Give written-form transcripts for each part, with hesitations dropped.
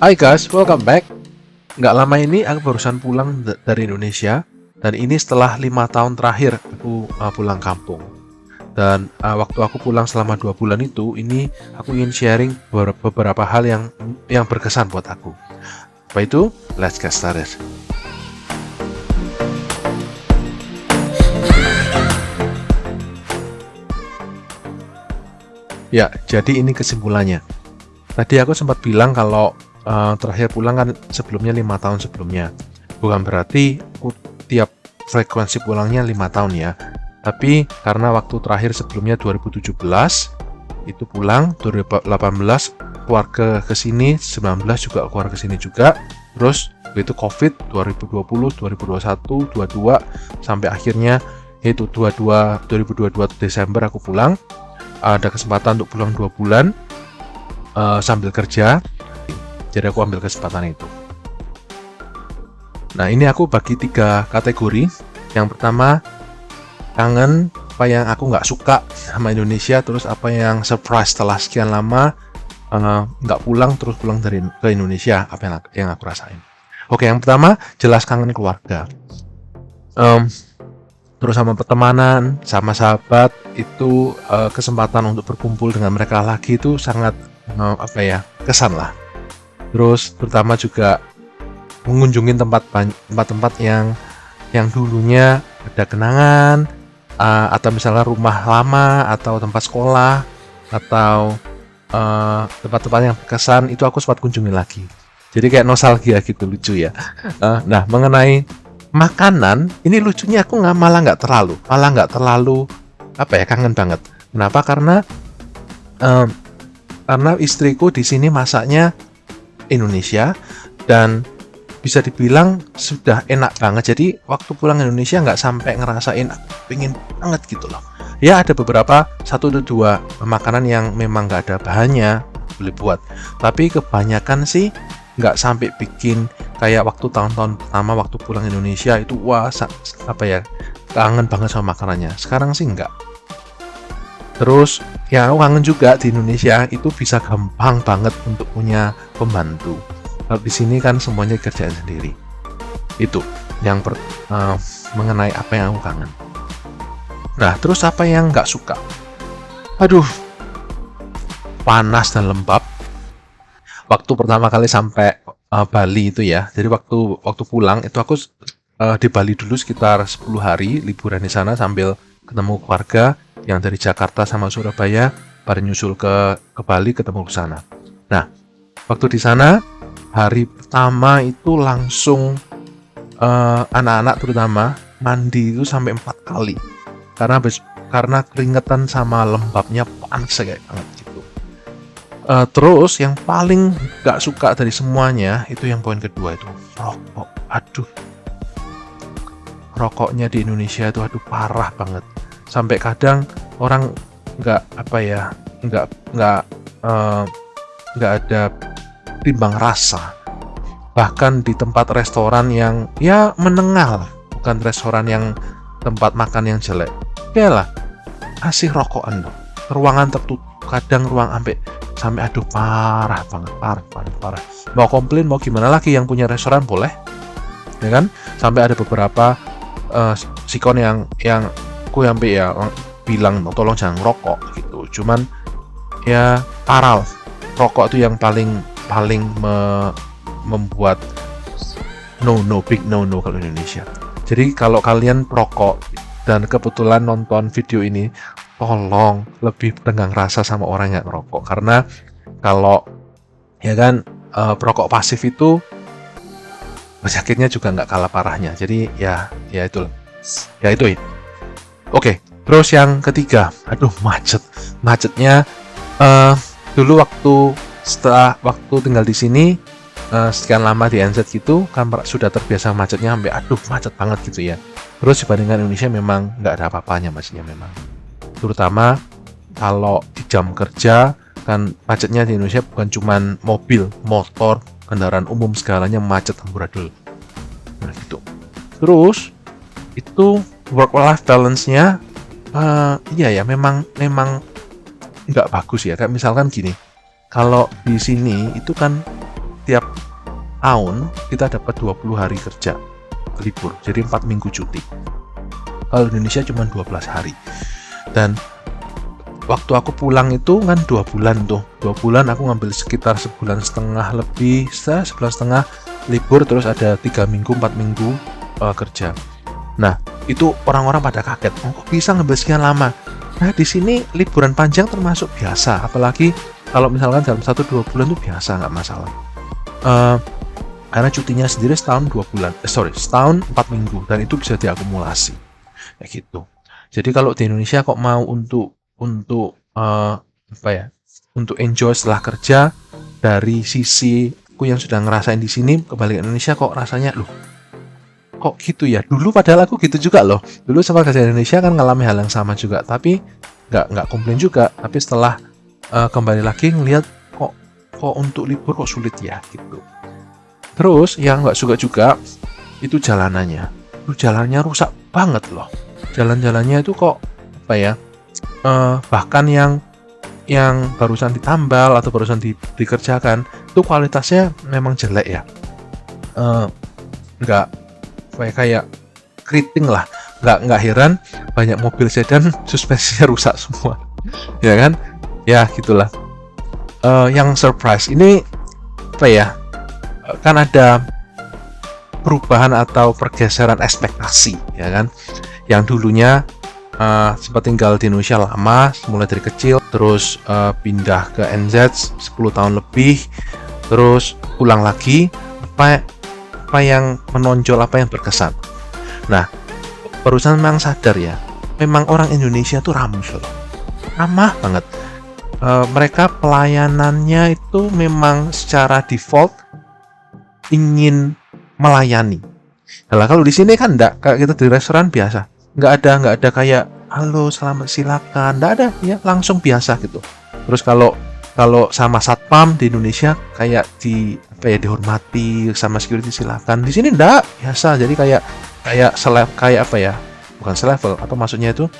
Hai guys, welcome back. Nggak lama ini aku barusan pulang dari Indonesia. Dan ini setelah 5 tahun terakhir aku pulang kampung. Dan waktu aku pulang selama 2 bulan itu, ini aku ingin sharing beberapa hal yang berkesan buat aku. Apa itu? Let's get started. Ya, jadi ini kesimpulannya. Tadi aku sempat bilang kalau terakhir pulang kan sebelumnya 5 tahun sebelumnya. Bukan berarti aku tiap frekuensi pulangnya 5 tahun ya. Tapi karena waktu terakhir sebelumnya 2017 itu pulang, 2018 keluarga ke sini, 19 juga keluar ke sini juga. Terus itu Covid 2020, 2021, 22 sampai akhirnya itu 2022 Desember aku pulang. Ada kesempatan untuk pulang 2 bulan sambil kerja. Jadi aku ambil kesempatan itu. Nah, ini aku bagi 3 kategori. Yang pertama, kangen apa yang aku nggak suka sama Indonesia, terus apa yang surprise setelah sekian lama nggak pulang, terus pulang ke Indonesia, apa yang aku rasain. Oke, yang pertama jelas kangen keluarga. Terus sama pertemanan, sama sahabat, itu kesempatan untuk berkumpul dengan mereka lagi itu sangat kesan lah. Terus terutama juga mengunjungi tempat-tempat yang dulunya ada kenangan, atau misalnya rumah lama, atau tempat sekolah, atau tempat-tempat yang berkesan, itu aku sempat kunjungi lagi. Jadi kayak nostalgia gitu, lucu ya. Nah, mengenai makanan, ini lucunya aku malah nggak terlalu kangen banget. Kenapa? Karena istriku di sini masaknya Indonesia dan bisa dibilang sudah enak banget. Jadi waktu pulang Indonesia nggak sampai ngerasain pengen banget gitu loh. Ya ada beberapa 1-2 makanan yang memang nggak ada bahannya boleh buat, tapi kebanyakan sih nggak sampai bikin kayak waktu tahun-tahun pertama waktu pulang Indonesia itu kangen banget sama makanannya. Sekarang sih enggak. Terus ya aku kangen juga di Indonesia itu bisa gampang banget untuk punya pembantu. Kalau di sini kan semuanya kerjaan sendiri. Itu yang mengenai apa yang aku kangen. Nah, terus apa yang nggak suka? Aduh, panas dan lembab. Waktu pertama kali sampai Bali itu ya. Jadi waktu pulang itu aku di Bali dulu sekitar 10 hari liburan di sana sambil ketemu keluarga yang dari Jakarta sama Surabaya pada nyusul ke Bali ketemu ke sana. Nah, waktu di sana hari pertama itu langsung anak-anak terutama mandi itu sampai 4 kali. Karena keringetan sama lembabnya panas kayak banget gitu. Terus yang paling gak suka dari semuanya itu yang poin kedua itu rokok. Aduh, rokoknya di Indonesia itu parah banget. Sampai kadang orang nggak ada timbang rasa. Bahkan di tempat restoran yang ya menengah lah, bukan restoran yang tempat makan yang jelek. Ya lah, kasih rokokan dong. Ruangan tertutup, kadang ruang sampai aduh parah banget, parah. Mau komplain mau gimana lagi, yang punya restoran boleh, ya kan? Sampai ada beberapa sikon yang aku sampai ya bilang tolong jangan rokok gitu. Cuman ya parah, rokok itu yang paling membuat big no kalau Indonesia. Jadi kalau kalian perokok dan kebetulan nonton video ini, tolong lebih pegang rasa sama orang yang ngerokok, karena kalau ya kan perokok pasif itu penyakitnya juga nggak kalah parahnya. Jadi ya itu. Oke, terus yang ketiga, aduh macetnya dulu waktu tinggal di sini sekian lama di NZ gitu kan sudah terbiasa macetnya sampai macet banget gitu ya. Terus dibandingkan Indonesia memang nggak ada apa-apanya macetnya memang. Terutama kalau di jam kerja kan macetnya di Indonesia bukan cuman mobil, motor, kendaraan umum segalanya macet amburadul. Nah gitu. Terus itu work-life balance-nya memang nggak bagus ya. Kayak misalkan gini, kalau di sini itu kan tiap tahun kita dapat 20 hari kerja libur, jadi 4 minggu cuti. Kalau di Indonesia cuma 12 hari. Dan waktu aku pulang itu kan 2 bulan tuh. 2 bulan aku ngambil sekitar sebulan setengah lebih, sebulan setengah libur, terus ada 3 minggu, 4 minggu kerja. Nah, itu orang-orang pada kaget, kok bisa ngambil sekian lama? Nah, di sini liburan panjang termasuk biasa, apalagi kalau misalkan dalam 1-2 bulan itu biasa, nggak masalah. Karena cutinya sendiri setahun 4 minggu, dan itu bisa diakumulasi kayak gitu. Jadi kalau di Indonesia kok mau untuk untuk enjoy setelah kerja, dari sisi aku yang sudah ngerasain di sini kembali ke Indonesia kok rasanya kok gitu ya. Dulu padahal aku gitu juga loh. Dulu sama kerja di Indonesia kan ngalami hal yang sama juga, tapi nggak komplain juga. Tapi setelah kembali lagi ngelihat kok untuk libur kok sulit ya gitu. Terus yang nggak suka juga itu jalanannya. Jalannya rusak banget loh. Jalan-jalannya itu kok bahkan yang barusan ditambal atau barusan dikerjakan itu kualitasnya memang jelek ya. Nggak kayak keriting lah. Nggak heran banyak mobil sedan suspensinya rusak semua. Ya kan? Ya gitulah. Yang surprise ini kan ada perubahan atau pergeseran ekspektasi, ya kan? Yang dulunya sempat tinggal di Indonesia lama, mulai dari kecil, terus pindah ke NZ 10 tahun lebih, terus pulang lagi, apa yang menonjol, apa yang berkesan. Nah, perusahaan memang sadar ya, memang orang Indonesia tuh ramah banget. Mereka pelayanannya itu memang secara default ingin melayani. Nah, kalau di sini kan enggak, kayak kita di restoran biasa, nggak ada kayak halo selamat silakan, nggak ada ya, langsung biasa gitu. Terus kalau sama satpam di Indonesia kayak dihormati, sama security silakan. Di sini enggak, biasa. Jadi bukan selevel, atau maksudnya itu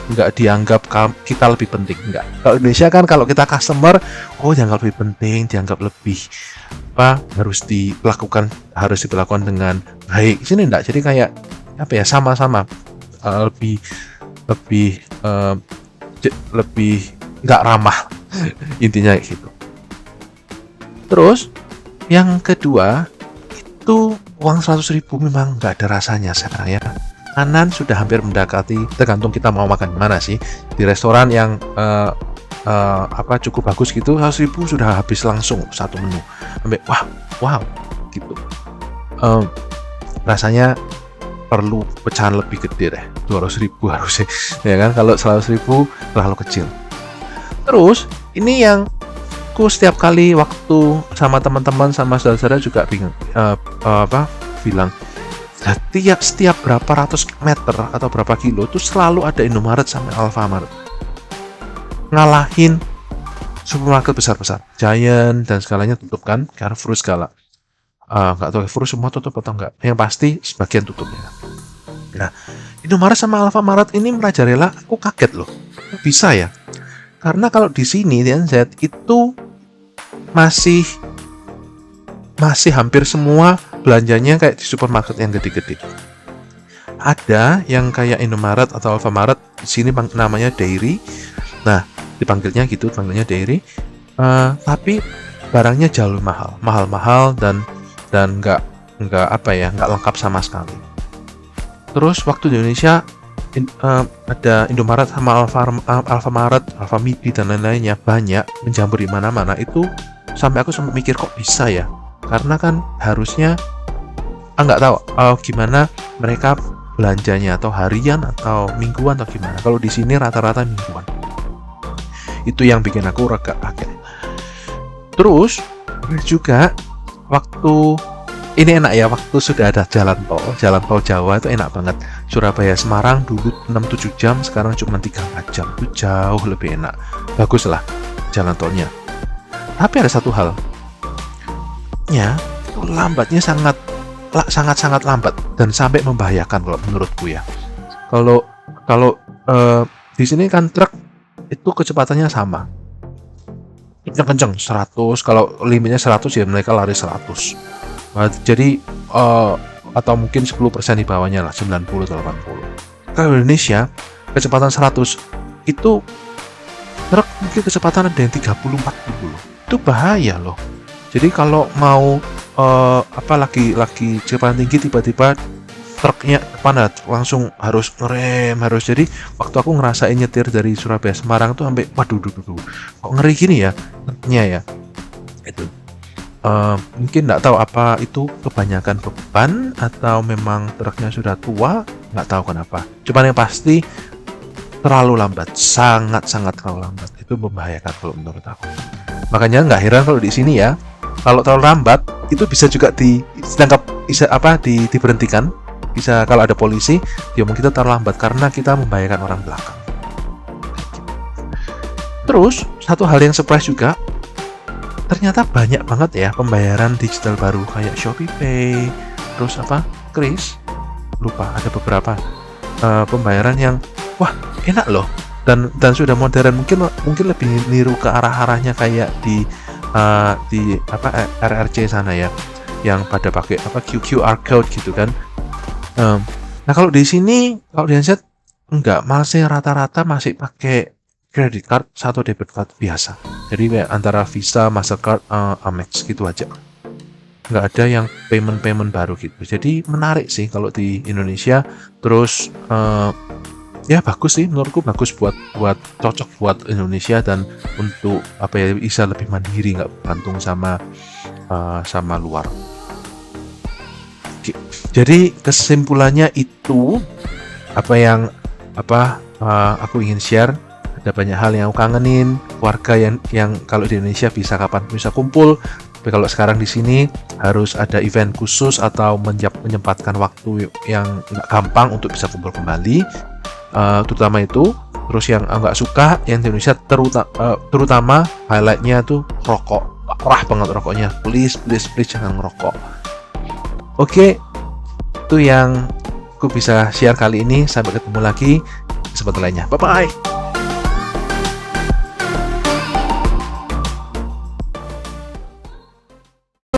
nggak dianggap kita lebih penting, enggak. Kalau Indonesia kan kalau kita customer, dianggap lebih penting, dianggap lebih harus diperlakukan dengan baik. Di sini enggak, jadi kayak sama-sama lebih nggak ramah intinya kayak gitu. Terus yang kedua itu uang 100.000 memang nggak ada rasanya sekarang ya. Kanan sudah hampir mendekati, tergantung kita mau makan di mana sih. Di restoran yang cukup bagus gitu, 100.000 sudah habis langsung satu menu. Sampai wow gitu. Rasanya perlu pecahan lebih gede deh, 200.000 harusnya, ya kan? Kalau 100.000 terlalu kecil. Terus ini yang aku setiap kali waktu sama teman-teman sama saudara-saudara juga bilang, setiap berapa ratus meter atau berapa kilo itu selalu ada Indomaret sama Alfamart ngalahin supermarket besar-besar, Giant dan segalanya tutup kan, Carrefour segala. Nggak tahu Carrefour semua tutup atau enggak, yang pasti sebagian tutupnya. Nah, Indomaret sama Alfamart ini merajalela, aku kaget loh, bisa ya? Karena kalau di sini di NZ itu masih hampir semua belanjanya kayak di supermarket yang gede-gede. Ada yang kayak Indomaret atau Alfamart, di sini namanya Dairy. Nah, dipanggilnya Dairy. Tapi barangnya jauh mahal dan nggak lengkap sama sekali. Terus waktu di Indonesia ada Indomaret sama Alfamart, Alfamidi dan lain-lainnya banyak menjamur di mana-mana, itu sampai aku sempat mikir kok bisa ya? Karena kan harusnya nggak tahu gimana mereka belanjanya, atau harian atau mingguan atau gimana. Kalau di sini rata-rata mingguan. Itu yang bikin aku agak kaget. Terus juga waktu ini enak ya, waktu sudah ada jalan tol Jawa itu enak banget. Surabaya Semarang dulu 6-7 jam, sekarang cuma 3-4 jam. Itu jauh lebih enak. Bagus lah jalan tolnya. Tapi ada satu hal, itu lambatnya sangat lambat dan sampai membahayakan kalau menurutku ya. Kalau di sini kan truk itu kecepatannya sama. kenceng-kenceng 100, kalau limitnya 100 ya mereka lari 100. Jadi atau mungkin 10% di bawahnya lah, 90 80. Kalau Indonesia kecepatan 100 itu truk mungkin kecepatan ada yang 30 40 loh. Itu bahaya loh. Jadi kalau mau lagi kecepatan tinggi, tiba-tiba truknya depan langsung harus ngerem, jadi waktu aku ngerasain nyetir dari Surabaya Semarang tuh sampai waduh kok ngeri gini ya truknya ya. Itu mungkin nggak tahu apa itu kebanyakan beban atau memang truknya sudah tua, nggak tahu kenapa. Cuman yang pasti terlalu lambat, sangat terlalu lambat. Itu membahayakan kalau menurut aku. Makanya nggak heran kalau di sini ya, kalau terlalu lambat itu bisa juga ditangkap, diberhentikan. Bisa kalau ada polisi, dia mungkin kita terlambat karena kita membahayakan orang belakang. Terus satu hal yang surprise juga, ternyata banyak banget ya pembayaran digital baru kayak Shopee Pay, terus Kris, lupa ada beberapa pembayaran yang wah enak loh dan sudah modern, mungkin lebih niru ke arahnya kayak di RRC sana ya, yang pada pakai QR code gitu kan. Nah kalau di sini, kalau di Handset enggak, masih rata-rata masih pakai credit card atau debit card biasa. Jadi antara Visa, Mastercard, Amex gitu aja. Nggak ada yang payment baru gitu. Jadi menarik sih kalau di Indonesia. Terus ya bagus sih, menurutku bagus buat cocok buat Indonesia dan untuk bisa lebih mandiri, nggak bergantung sama luar. Jadi kesimpulannya itu aku ingin share. Ada banyak hal yang aku kangenin, keluarga yang kalau di Indonesia bisa kapan bisa kumpul, tapi kalau sekarang di sini harus ada event khusus atau menyempatkan waktu yang nggak gampang untuk bisa kumpul kembali. Terutama itu. Terus yang nggak suka yang di Indonesia terutama highlightnya tuh rokok, parah banget rokoknya. Please jangan ngerokok. Oke, itu yang aku bisa share kali ini. Sampai ketemu lagi di kesempatan lainnya. Bye bye.